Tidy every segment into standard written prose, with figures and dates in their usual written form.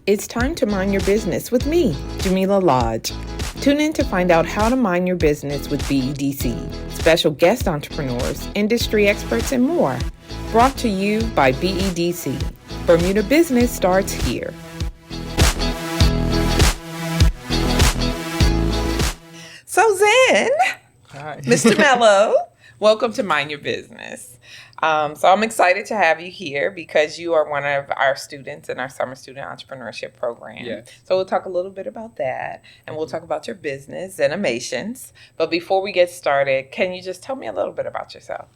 It's time to mind your business with me, Jamillah Lodge. Tune in to find out how to mind your business with BEDC, special guest entrepreneurs, industry experts, and more. Brought to you by BEDC. Bermuda Business starts here. So Zen, Hi. Mr. Mello, welcome to Mind Your Business. So I'm excited to have you here because you are one of our students in our summer student entrepreneurship program. Yes. So we'll talk a little bit about that, and we'll talk about your business, Zenimations. But before we get started, can you just tell me a little bit about yourself?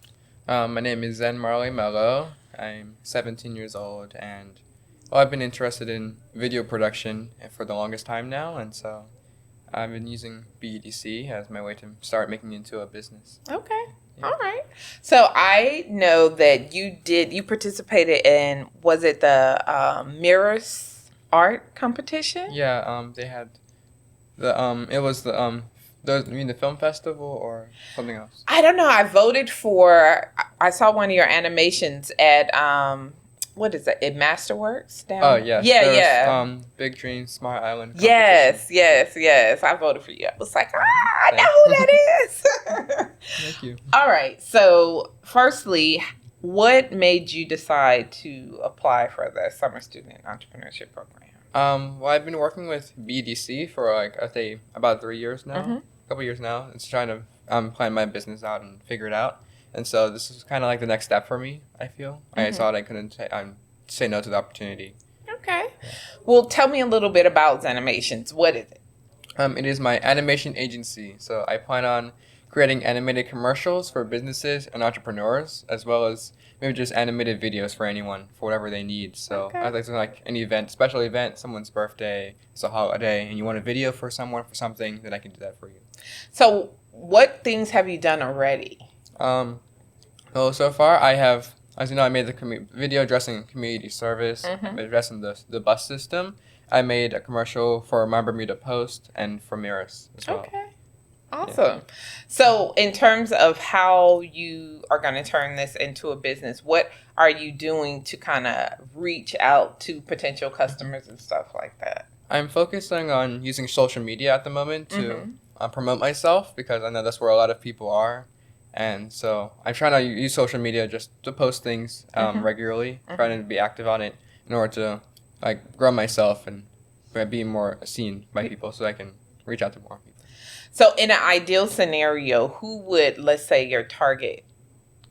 My name is Jamillah Mello. I'm 17 years old, and I've been interested in video production for the longest time now, and so I've been using BEDC as my way to start making it into a business. Okay. Yeah. All right. So I know that you participated in, was it the Mirrors art competition? Yeah, they had it was you mean the film festival or something else? I don't know. I saw one of your animations at, what is it? At Masterworks down? Oh, yes. Yeah. Big Dreams, Smart Island Yes. competition. I voted for you. I was like, I know who that is. Thank you. All right. So firstly, what made you decide to apply for the Summer Student Entrepreneurship Program? Well, I've been working with BEDC for I say about 3 years now. Mhm. A couple years now. It's trying to plan my business out and figure it out. And so this is kind of like the next step for me, I feel. I thought I couldn't say no to the opportunity. Okay. Well, tell me a little bit about Zenimations. What is it? It is my animation agency. So I plan on creating animated commercials for businesses and entrepreneurs, as well as maybe just animated videos for anyone, for whatever they need. So Okay. I'd like to like an event, special event, someone's birthday, it's a holiday, and you want a video for someone for something, then I can do that for you. So what things have you done already? Well, so far I have, as you know, I made the video addressing community service, addressing the bus system. I made a commercial for my Bermuda Post and for Mirrors as well. Okay. Awesome. Yeah. So in terms of how you are going to turn this into a business, what are you doing to kind of reach out to potential customers and stuff like that? I'm focusing on using social media at the moment to promote myself, because I know that's where a lot of people are. And so I'm trying to use social media just to post things regularly, trying to be active on it in order to like grow myself and be more seen by people so I can reach out to more people. So in an ideal scenario, who would, let's say, your target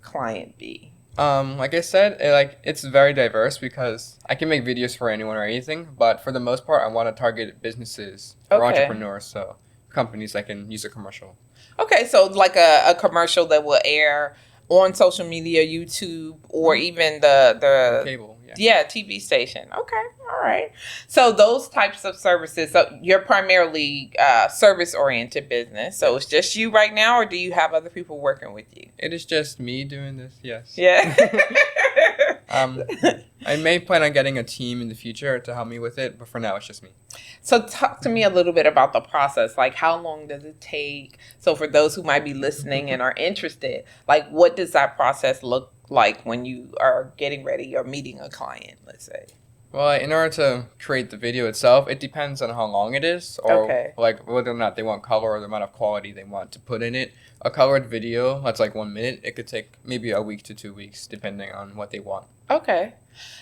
client be? Like I said, it's very diverse because I can make videos for anyone or anything, but for the most part, I want to target businesses or entrepreneurs, so companies that can use a commercial. Okay, so like a commercial that will air on social media, YouTube, or even the cable, TV station. Okay, all right. So those types of services. So you're primarily service-oriented business. So it's just you right now, or do you have other people working with you? It is just me doing this. Yes. Yeah. I may plan on getting a team in the future to help me with it, but for now it's just me. So talk to me a little bit about the process. Like, how long does it take? So for those who might be listening and are interested, like, what does that process look like when you are getting ready or meeting a client, let's say? Well, in order to create the video itself, it depends on how long it is, or like whether or not they want color or the amount of quality they want to put in it. A colored video that's like 1 minute, it could take maybe a week to 2 weeks, depending on what they want. Okay.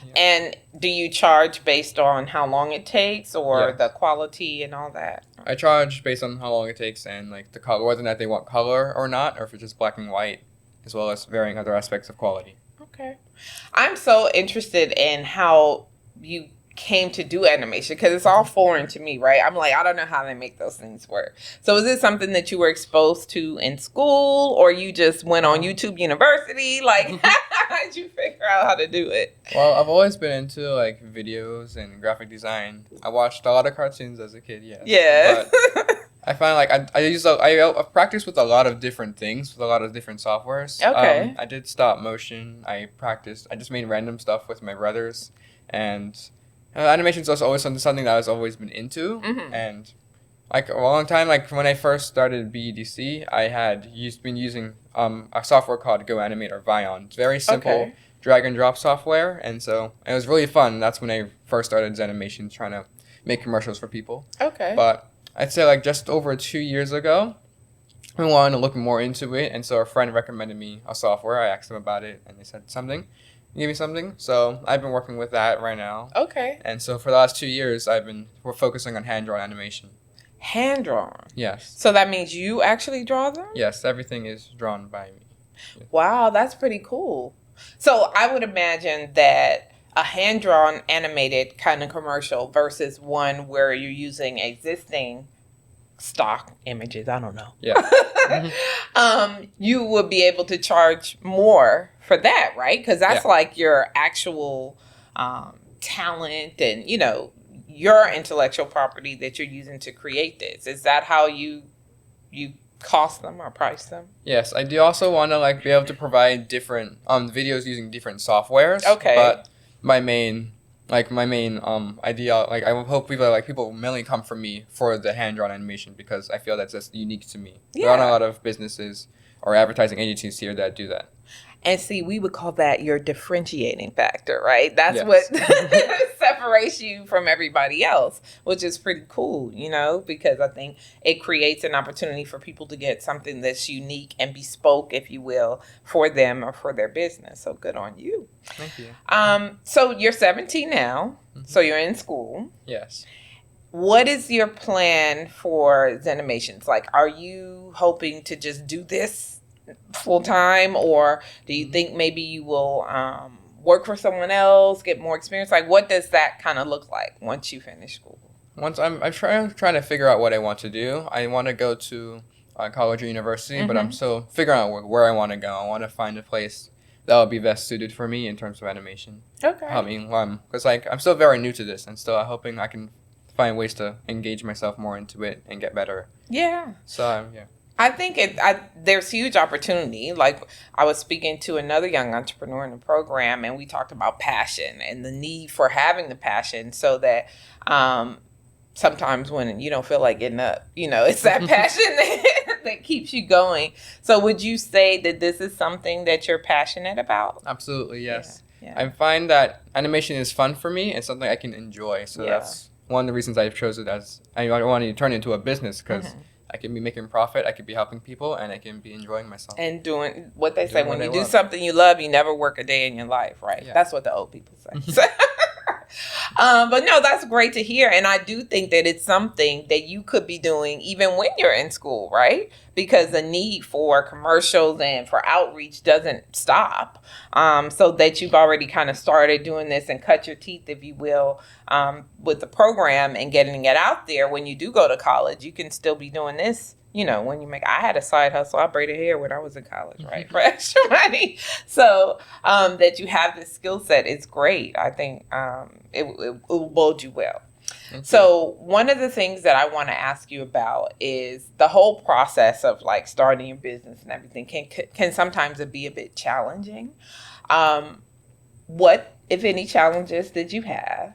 Yeah. And do you charge based on how long it takes or the quality and all that? I charge based on how long it takes and like the color, whether or not they want color or not, or if it's just black and white, as well as varying other aspects of quality. Okay. I'm so interested in how you came to do animation because it's all foreign to me, right? I'm like, I don't know how they make those things work. So is it something that you were exposed to in school, or you just went on YouTube University? Like, how did you figure out how to do it? Well, I've always been into like videos and graphic design. I watched a lot of cartoons as a kid, yes. Yeah. But I find like I practiced with a lot of different things, with a lot of different softwares. Okay. I did stop motion. I just made random stuff with my brothers, and animation is also always something that I've always been into. And like a long time, like when I first started BEDC, I had been using a software called Go Animate or Vion. It's very simple drag and drop software, and so it was really fun. That's when I first started Zenimations, trying to make commercials for people. Okay. But I'd say like just over 2 years ago, I wanted to look more into it, and so a friend recommended me a software. I asked them about it, and they said something, gave me something. So I've been working with that right now. Okay. And so for the last 2 years, we're focusing on hand-drawn animation. Hand-drawn? Yes. So that means you actually draw them? Yes, everything is drawn by me. Wow, that's pretty cool. So I would imagine that a hand-drawn animated kind of commercial versus one where you're using existing stock images, I don't know. Yeah. You would be able to charge more for that, right? Because that's like your actual talent and, you know, your intellectual property that you're using to create this. Is that how you cost them or price them? Yes, I do also want to like be able to provide different videos using different softwares. Okay. But my main idea, like I hope people mainly come from me for the hand-drawn animation because I feel that's just unique to me. Yeah. There aren't a lot of businesses or advertising agencies here that do that. And see, we would call that your differentiating factor, right? That's Yes. what separates you from everybody else, which is pretty cool, you know, because I think it creates an opportunity for people to get something that's unique and bespoke, if you will, for them or for their business. So good on you. Thank you. So you're 17 now, so you're in school. Yes. What is your plan for Zenimations? Like, are you hoping to just do this full time, or do you think maybe you will work for someone else, get more experience? Like, what does that kind of look like once you finish school? Once I'm trying to figure out what I want to do. I want to go to college or university, but I'm still figuring out where I want to go. I want to find a place that will be best suited for me in terms of animation. Okay. I mean, because like I'm still very new to this, and still hoping I can find ways to engage myself more into it and get better. Yeah. So yeah. I think there's huge opportunity. Like, I was speaking to another young entrepreneur in the program, and we talked about passion and the need for having the passion so that sometimes when you don't feel like getting up, you know, it's that passion that keeps you going. So would you say that this is something that you're passionate about? Absolutely, yes. Yeah. I find that animation is fun for me and something I can enjoy. So that's one of the reasons I've chosen it as I want to turn it into a business because I can be making profit, I could be helping people, and I can be enjoying myself. And doing what they say, when you do love. something you love, you never work a day in your life, right? Yeah. That's what the old people say. But no, that's great to hear. And I do think that it's something that you could be doing even when you're in school, right? Because the need for commercials and for outreach doesn't stop. So that you've already kind of started doing this and cut your teeth, if you will, with the program and getting it out there. When you do go to college, you can still be doing this. You know, when I had a side hustle, I braided hair when I was in college, right? For extra money. So that you have this skill set is great. I think it will bode you well. So one of the things that I want to ask you about is the whole process of like starting your business and everything can sometimes be a bit challenging. What, if any, challenges did you have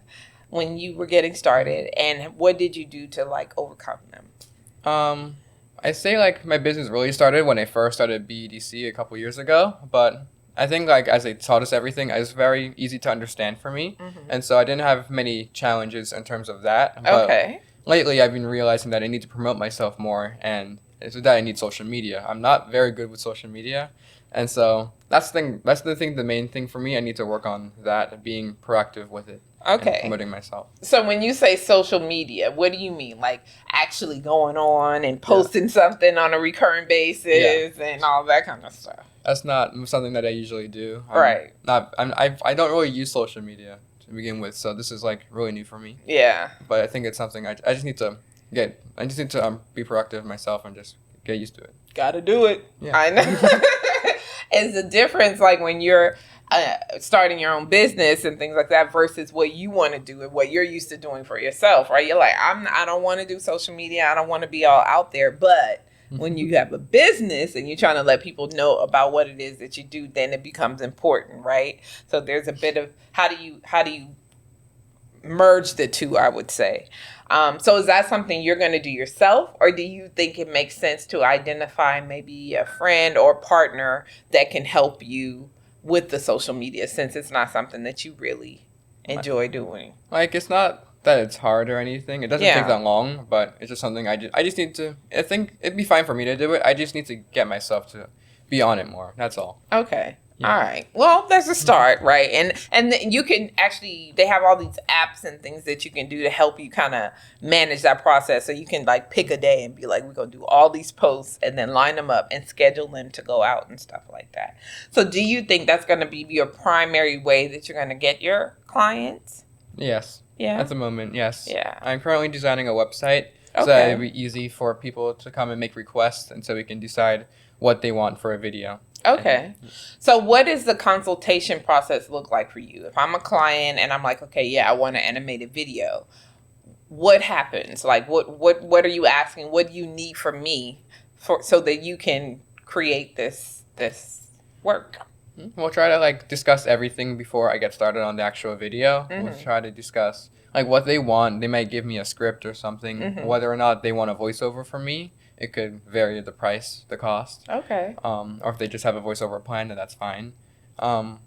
when you were getting started, and what did you do to like overcome them? I say like my business really started when I first started BEDC a couple years ago, but I think like as they taught us everything, it was very easy to understand for me, and so I didn't have many challenges in terms of that. But lately, I've been realizing that I need to promote myself more, and it's that I need social media. I'm not very good with social media, and so that's the main thing for me. I need to work on that, being proactive with it. And promoting myself. So when you say social media, what do you mean? Like actually going on and posting something on a recurring basis and all that kind of stuff? That's not something that I usually do. I don't really use social media to begin with, so this is like really new for me. Yeah. But I think it's something I just need to be proactive myself and just get used to it. Gotta do it. Yeah. I know. It's the difference, like when you're starting your own business and things like that versus what you want to do and what you're used to doing for yourself, right? You're like, I don't want to do social media. I don't want to be all out there. But when you have a business and you're trying to let people know about what it is that you do, then it becomes important, right? So there's a bit of how do you merge the two, I would say. So is that something you're going to do yourself, or do you think it makes sense to identify maybe a friend or partner that can help you with the social media, since it's not something that you really enjoy doing? Like, it's not that it's hard or anything. It doesn't take that long, but it's just something I just need to, I think it'd be fine for me to do it. I just need to get myself to be on it more. That's all. Okay. Yeah. All right. Well, there's a start, right? And you can actually, they have all these apps and things that you can do to help you kind of manage that process. So you can like pick a day and be like, we're going to do all these posts and then line them up and schedule them to go out and stuff like that. So do you think that's going to be your primary way that you're going to get your clients? Yes. Yeah. At the moment, yes. Yeah. I'm currently designing a website so that it'd be easy for people to come and make requests, and so we can decide what they want for a video. Okay. So what does the consultation process look like for you? If I'm a client and I'm like, okay, yeah, I want an animated video, what happens? Like, what are you asking? What do you need from me so that you can create this work? We'll try to like discuss everything before I get started on the actual video. We'll try to discuss like what they want. They might give me a script or something. Whether or not they want a voiceover from me, it could vary the price, the cost. Okay. Or if they just have a voiceover plan, then that's fine. So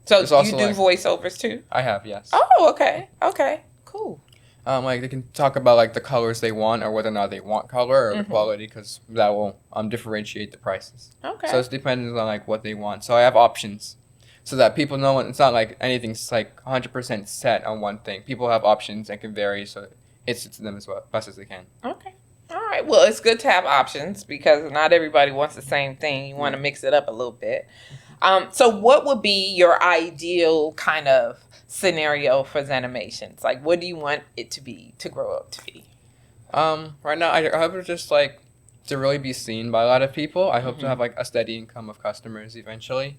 you do voiceovers too? I have, yes. Oh, okay. Okay. Cool. Like they can talk about like the colors they want, or whether or not they want color, or the quality, because that will differentiate the prices. Okay. So it's dependent on like what they want. So I have options, so that people know it's not like anything's like 100% set on one thing. People have options and can vary, so it suits them as best as they can. Okay. All right. Well, it's good to have options because not everybody wants the same thing. You want to mix it up a little bit. So what would be your ideal kind of scenario for Zenimations? Like, what do you want it to grow up to be? Right now, I hope it's just like to really be seen by a lot of people. I hope to have like a steady income of customers eventually.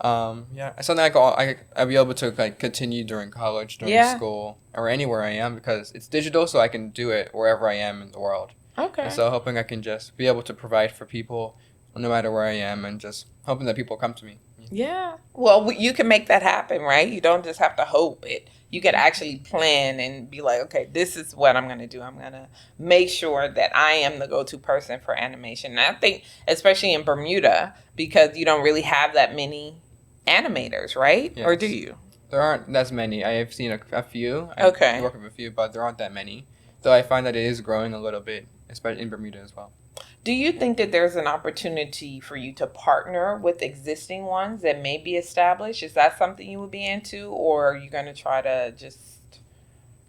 Yeah, something I'll be able to like continue during college, during school, or anywhere I am, because it's digital, so I can do it wherever I am in the world. Okay. And so hoping I can just be able to provide for people no matter where I am, and just hoping that people come to me. Yeah. Well, you can make that happen, right? You don't just have to hope it. You can actually plan and be like, okay, this is what I'm going to do. I'm going to make sure that I am the go-to person for animation. And I think, especially in Bermuda, because you don't really have that many animators, right? Yes. Or do you? There aren't as many. I have seen a few. Okay. I work with a few, but there aren't that many. Though I find that it is growing a little bit, especially in Bermuda as well. Do you think that there's an opportunity for you to partner with existing ones that may be established? Is that something you would be into, or are you going to try to just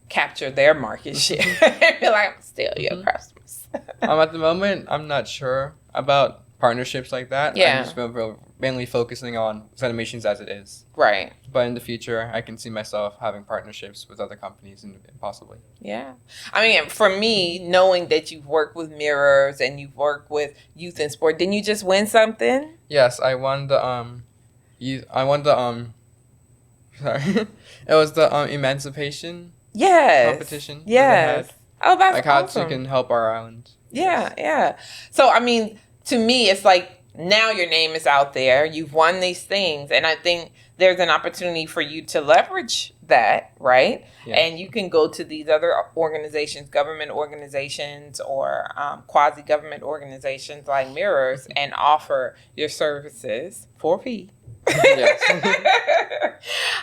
capture their market share and be like, I'm steal your customers? At the moment, I'm not sure about partnerships like that. Yeah. I'm just mainly focusing on Zenimations as it is. Right. But in the future, I can see myself having partnerships with other companies and possibly. Yeah. I mean, for me, knowing that you've worked with Mirrors and you've worked with Youth in Sport, didn't you just win something? Yes, I won the sorry. It was the emancipation competition. Yes. Oh, that's like how awesome. you can help our island. Yeah, yeah. So, I mean, to me, it's like now your name is out there. You've won these things. And I think there's an opportunity for you to leverage that, right? Yeah. And you can go to these other organizations, government organizations or quasi-government organizations like Mirrors and offer your services for a fee. Yes.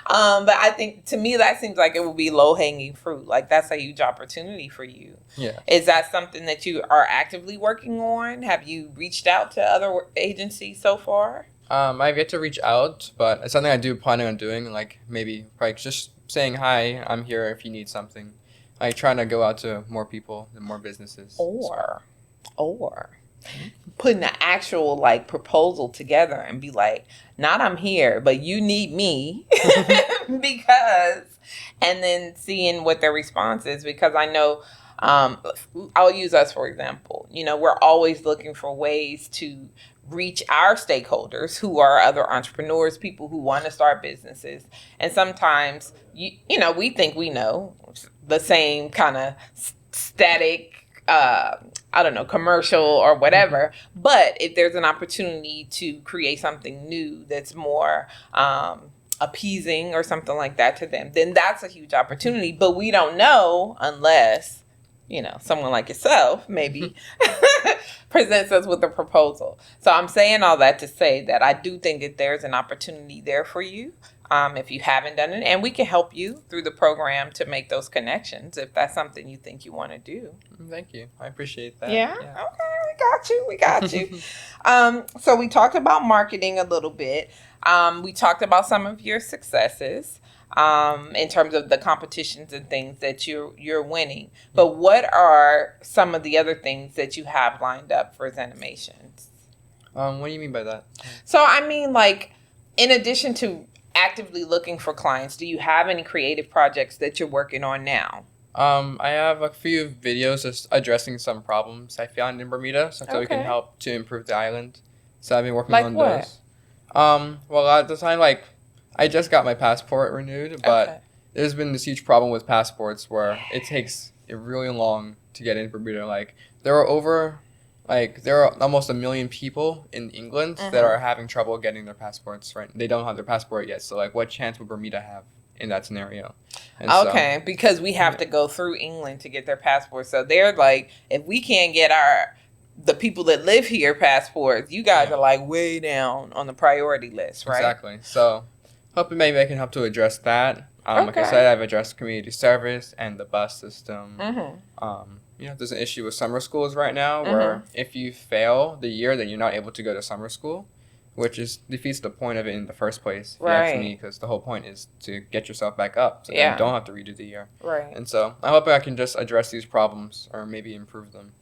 But I think to me that seems like it would be low-hanging fruit. Like that's a huge opportunity for you. Yeah. Is that something that you are actively working on? Have you reached out to other agencies so far? I've yet to reach out, but it's something I do planning on doing. Like maybe like just saying hi, I'm here if you need something. Like trying to go out to more people and more businesses. Or putting an actual like proposal together and be like, not I'm here, but you need me because, and then seeing what their response is, because I know, I'll use us for example. You know, we're always looking for ways to reach our stakeholders who are other entrepreneurs, people who want to start businesses. And sometimes, you know, we think we know the same kind of static, I don't know, commercial or whatever. But if there's an opportunity to create something new that's more appeasing or something like that to them, then that's a huge opportunity. But we don't know unless someone like yourself maybe presents us with a proposal. So I'm saying all that to say that I do think that there's an opportunity there for you. If you haven't done it, and we can help you through the program to make those connections if that's something you think you want to do. Thank you. I appreciate that. Yeah? Okay, we got you. So we talked about marketing a little bit. We talked about some of your successes in terms of the competitions and things that you're winning. But what are some of the other things that you have lined up for Zenimations? What do you mean by that? So I mean, like, in addition to actively looking for clients, do you have any creative projects that you're working on now? I have a few videos just addressing some problems I found in Bermuda, so we can help to improve the island. So I've been working on those. Well, at the time, like, I just got my passport renewed, but there's been this huge problem with passports where it takes really long to get into Bermuda. Like, there are almost 1 million people in England that are having trouble getting their passports, right? They don't have their passport yet. So, like, what chance would Bermuda have in that scenario? And because we have to go through England to get their passports. So they're like, if we can't get the people that live here passports, you guys are like way down on the priority list, right? Exactly. So hoping maybe I can help to address that. Like I said, I've addressed community service and the bus system. There's an issue with summer schools right now where if you fail the year, then you're not able to go to summer school, which defeats the point of it in the first place, if you ask me, because the whole point is to get yourself back up so you don't have to redo the year. Right. And so I hope I can just address these problems or maybe improve them.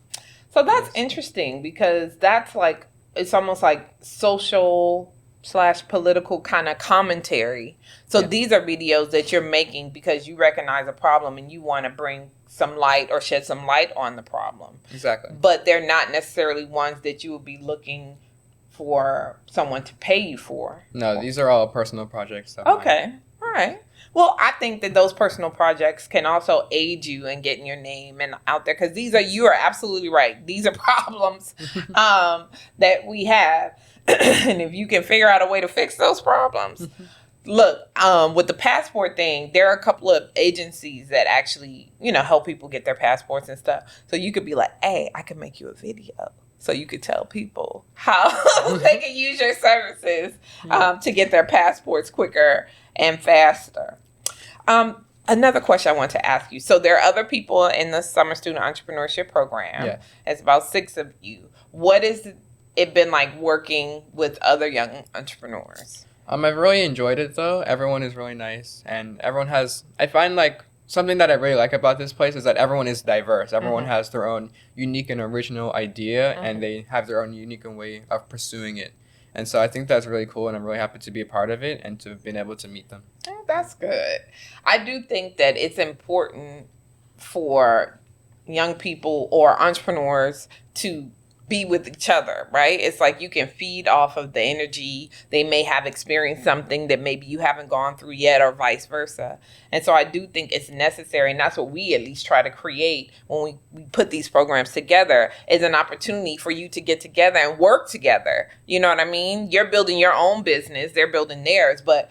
So that's interesting because that's like, it's almost like social/political kind of commentary. So these are videos that you're making because you recognize a problem and you want to bring some light or shed some light on the problem. Exactly. But they're not necessarily ones that you would be looking for someone to pay you for. No, these are all personal projects. Okay. All right. Well, I think that those personal projects can also aid you in getting your name and out there because you are absolutely right. These are problems that we have. And if you can figure out a way to fix those problems, look, with the passport thing, there are a couple of agencies that actually, help people get their passports and stuff. So you could be like, hey, I can make you a video. So you could tell people how they can use your services to get their passports quicker and faster. Another question I want to ask you. So there are other people in the Summer Student Entrepreneurship Program. Yeah. It's about 6 of you. What has it been like working with other young entrepreneurs? I've really enjoyed it, though. Everyone is really nice. And everyone I find, like, something that I really like about this place is that everyone is diverse. Everyone has their own unique and original idea, and they have their own unique way of pursuing it. And so I think that's really cool, and I'm really happy to be a part of it and to have been able to meet them. Oh, that's good. I do think that it's important for young people or entrepreneurs to be with each other, right? It's like you can feed off of the energy. They may have experienced something that maybe you haven't gone through yet or vice versa. And so I do think it's necessary, and that's what we at least try to create when we put these programs together, is an opportunity for you to get together and work together. You know what I mean? You're building your own business, they're building theirs, but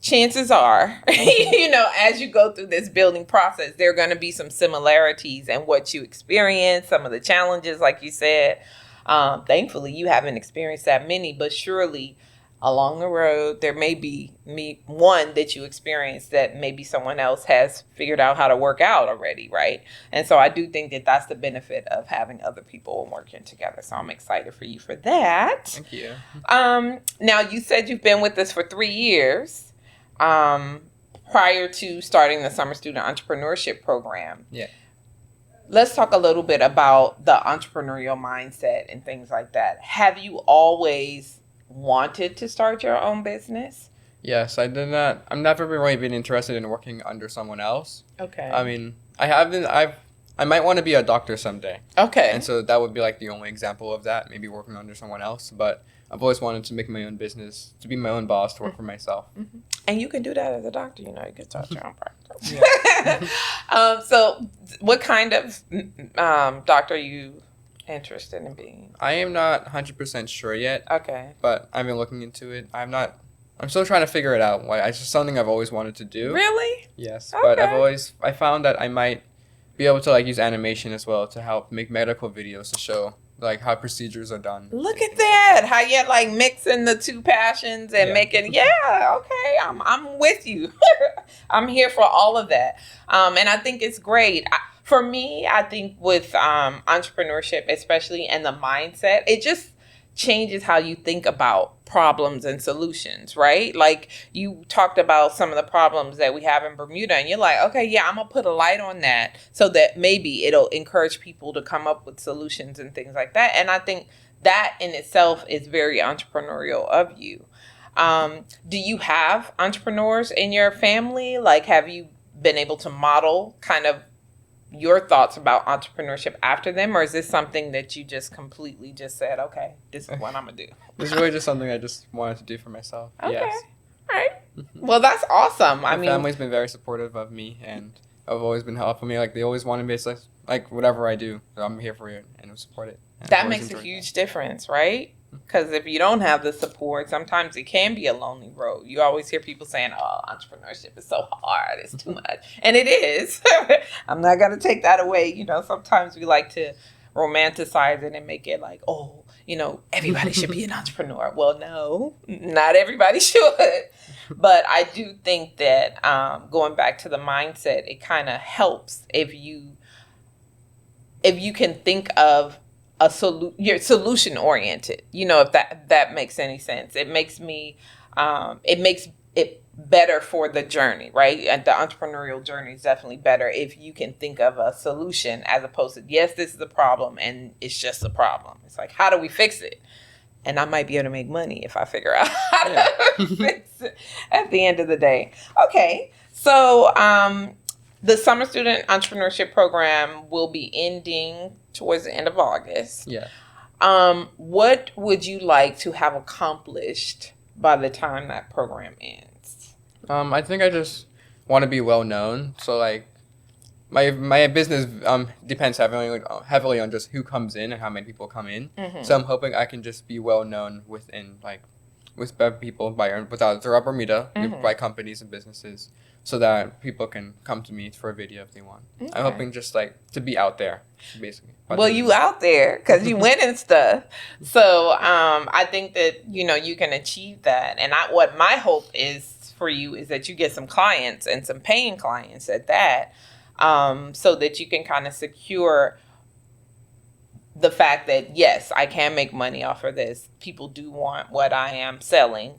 chances are, as you go through this building process, there are going to be some similarities in what you experience, some of the challenges, like you said. Thankfully, you haven't experienced that many, but surely along the road, there may be one that you experience that maybe someone else has figured out how to work out already, right? And so I do think that that's the benefit of having other people working together. So I'm excited for you for that. Thank you. Now, you said you've been with us for 3 years. Prior to starting the Summer Student Entrepreneurship Program. Yeah. Let's talk a little bit about the entrepreneurial mindset and things like that. Have you always wanted to start your own business? Yes, I did not. I've never really been interested in working under someone else. Okay. I mean, I might want to be a doctor someday. Okay. And so that would be like the only example of that, maybe working under someone else. But I've always wanted to make my own business, to be my own boss, to work for myself. Mm-hmm. And you can do that as a doctor. You can start your own practice. So what kind of doctor are you interested in being? I am not 100% sure yet. Okay. But I've been looking into it. I'm still trying to figure it out. It's just something I've always wanted to do. Really? Yes. Okay. But I found that I might be able to like use animation as well to help make medical videos to show like how procedures are done. Look at that. How you're like mixing the two passions and making, okay, I'm with you. I'm here for all of that. And I think it's great. For me, I think with entrepreneurship, especially, and the mindset, it just changes how you think about problems and solutions, right? Like you talked about some of the problems that we have in Bermuda, and you're like, okay, yeah, I'm gonna put a light on that so that maybe it'll encourage people to come up with solutions and things like that. And I think that in itself is very entrepreneurial of you. Do you have entrepreneurs in your family? Like, have you been able to model kind of your thoughts about entrepreneurship after them, or is this something that you just completely just said, okay, this is what I'm gonna do? This is really just something I just wanted to do for myself. Okay. Yes. All right. Well, that's awesome. My family's been very supportive of me, and I've always been helpful me. Like they always wanted me to like whatever I do, I'm here for you and support it. And that makes a huge difference, right? Because if you don't have the support, sometimes it can be a lonely road. You always hear people saying, oh, entrepreneurship is so hard. It's too much. And it is. I'm not going to take that away. You know, sometimes we like to romanticize it and make it like, oh, you know, everybody should be an entrepreneur. Well, no, not everybody should. But I do think that going back to the mindset, it kind of helps if you can think of you're solution oriented, you know, if that makes any sense. It makes it better for the journey, right? And the entrepreneurial journey is definitely better if you can think of a solution as opposed to, yes, this is a problem and it's just a problem. It's like, how do we fix it? And I might be able to make money if I figure out how to fix it at the end of the day. Okay, so the Summer Student Entrepreneurship Program will be ending towards the end of August. Yeah. What would you like to have accomplished by the time that program ends? I think I just want to be well known. So like my business depends heavily on just who comes in and how many people come in. Mm-hmm. So I'm hoping I can just be well known within with people throughout Bermuda, mm-hmm. by companies and businesses, so that people can come to me for a video if they want. Okay. I'm hoping just like to be out there, basically. Well, you out there because you win and stuff. So I think that, you know, you can achieve that. And what my hope is for you is that you get some clients and some paying clients at that, so that you can kind of secure the fact that, yes, I can make money off of this. People do want what I am selling,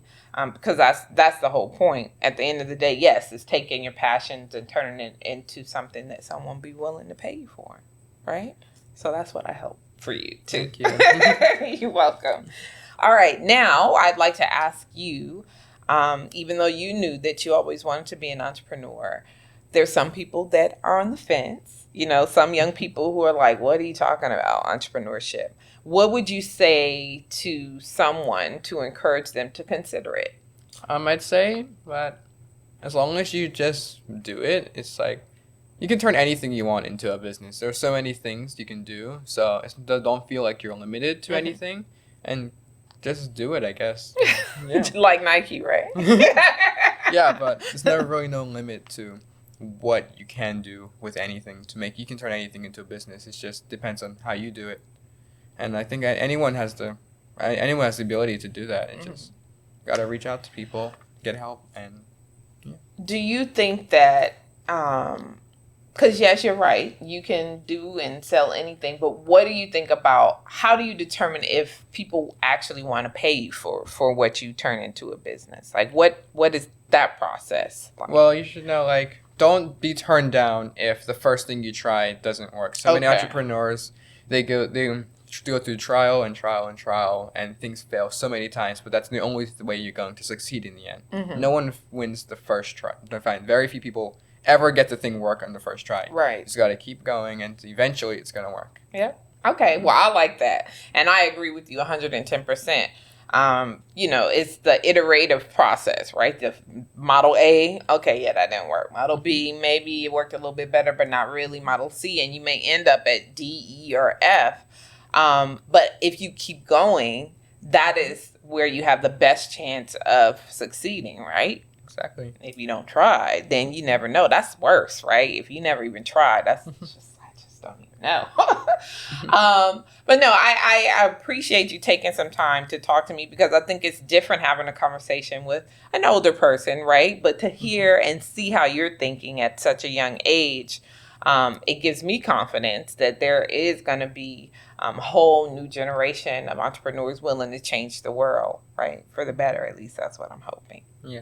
because that's the whole point. At the end of the day, yes, it's taking your passions and turning it into something that someone be willing to pay you for, right? So that's what I hope for you, too. Thank you. You're welcome. All right. Now, I'd like to ask you, even though you knew that you always wanted to be an entrepreneur, there's some people that are on the fence. You know, some young people who are like, what are you talking about, entrepreneurship? What would you say to someone to encourage them to consider it? I'd say that as long as you just do it, it's like you can turn anything you want into a business. There are so many things you can do. So don't feel like you're limited to mm-hmm. anything, and just do it, I guess. Yeah. Like Nike, right? Yeah, but there's never really no limit to what you can do with anything you can turn anything into a business. It just depends on how you do it. And I think anyone has the ability to do that. It just got to reach out to people, get help. And yeah. Do you think that, because yes, you're right, you can do and sell anything, but what do you think about, how do you determine if people actually want to pay you for what you turn into a business? Like what is that process like? Well, you should know, like, don't be turned down if the first thing you try doesn't work. So many entrepreneurs, they go through trial and things fail so many times, but that's the only way you're going to succeed in the end. Mm-hmm. No one wins the first try. I find very few people ever get the thing work on the first try. Right. You just got to keep going, and eventually it's going to work. Yeah. Okay. Well, I like that. And I agree with you 110%. You know, it's the iterative process, right? The model A, okay, yeah, that didn't work. Model B, maybe it worked a little bit better, but not really. Model C, and you may end up at D, E, or F. But if you keep going, that is where you have the best chance of succeeding, right? Exactly. If you don't try, then you never know. That's worse, right? If you never even tried, I just don't even know. But no, I appreciate you taking some time to talk to me, because I think it's different having a conversation with an older person, right? But to hear and see how you're thinking at such a young age, it gives me confidence that there is going to be a whole new generation of entrepreneurs willing to change the world, right? For the better, at least that's what I'm hoping. Yeah.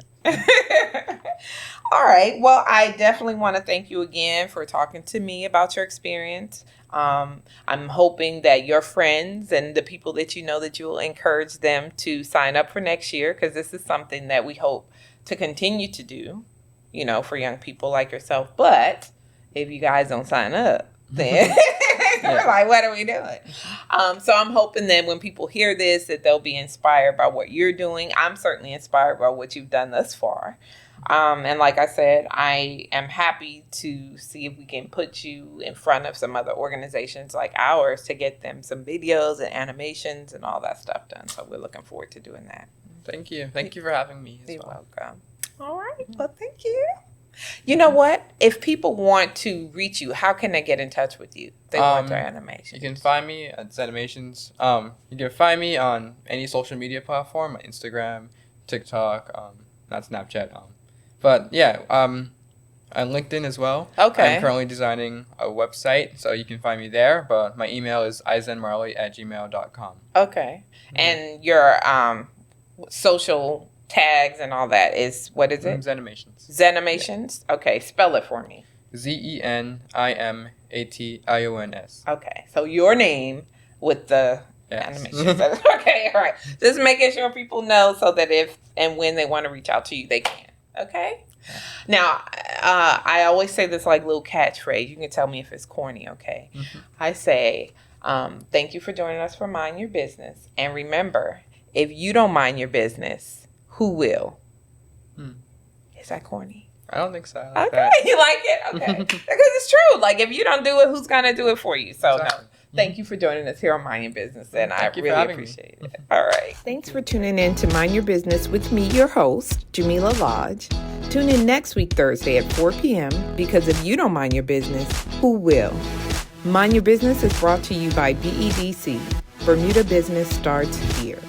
All right. Well, I definitely want to thank you again for talking to me about your experience. I'm hoping that your friends and the people that you know, that you will encourage them to sign up for next year, because this is something that we hope to continue to do, you know, for young people like yourself. But if you guys don't sign up, then we're like, what are we doing? So I'm hoping that when people hear this, that they'll be inspired by what you're doing. I'm certainly inspired by what you've done thus far. And like I said, I am happy to see if we can put you in front of some other organizations like ours to get them some videos and animations and all that stuff done. So we're looking forward to doing that. Thank you. Thank you for having me. You're welcome. All right. Well, thank you. You know what? If people want to reach you, how can they get in touch with you? They want their animation. You can find me at Zenimations. You can find me on any social media platform, Instagram, TikTok, not Snapchat. But yeah, on LinkedIn as well. Okay. I'm currently designing a website, so you can find me there. But my email is izenmarley@gmail.com. Okay. And your social tags and all that is, what is it? Zenimations. Zenimations? Yeah. Okay, spell it for me. ZENIMATIONS. Okay, so your name with the animations. Okay, all right. Just making sure people know, so that if and when they want to reach out to you, they can. Okay? Yeah. Now, I always say this like little catchphrase. You can tell me if it's corny, okay? Mm-hmm. I say, thank you for joining us for Mind Your Business. And remember, if you don't mind your business, who will? Is that corny? I don't think so. I like that. You like it? Okay. Because it's true. Like, if you don't do it, who's going to do it for you? So, exactly. No. Thank you for joining us here on Mind Your Business, and I really appreciate it. All right. Thanks for tuning in to Mind Your Business with me, your host, Jamillah Lodge. Tune in next week, Thursday at 4 p.m., because if you don't mind your business, who will? Mind Your Business is brought to you by BEDC. Bermuda Business starts here.